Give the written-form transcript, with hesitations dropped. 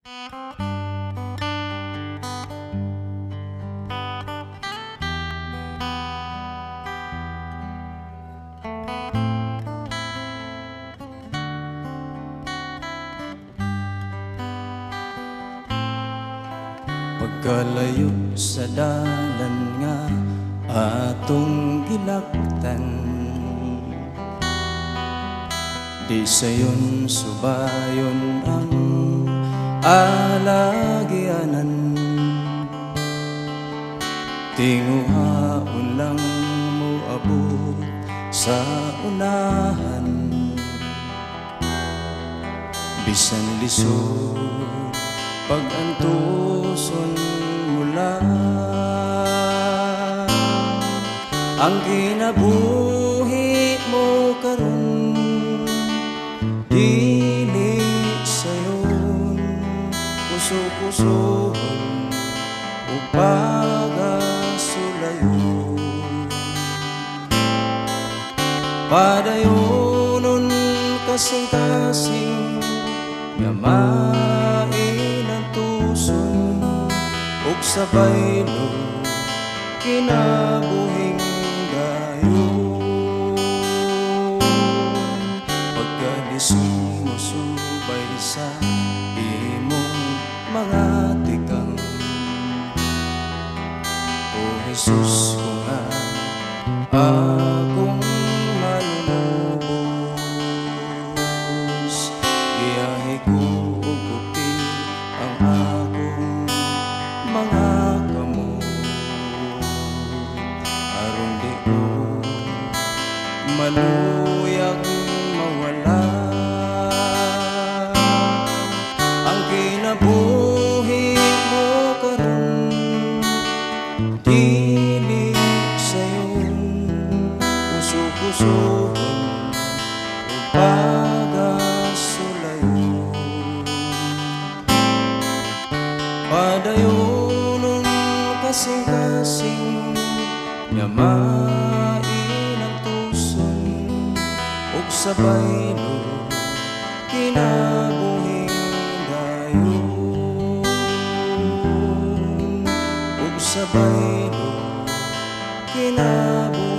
Pagkalayo sa dalan nga atong gilaktan, di sayon subayon ang alagyanan. Tinguhaon lang mo abot sa unahan, bisan lisod pag-antuson mula. Ang kinabuhi mo karon dili sayon kuso-kusohon o pagasulayon. Padayonon kasing-kasing nga main ang tuson ug sa baylo kinabuhing dayon. Pagkalisod mo subay sa imong mga tikang, O Jesus, kung akong malulubos, giyahi ko ug bukti ang akong mga kamot, aron di ko maluyag mawala. Ang kinabuhi mo karon dili sayon kuso-kusohon o pagasulayon. Padayonon kasing-kasing nga main ang tuson ug sa baylo kinabuhing dayon. Ug sa baylo kinabuhing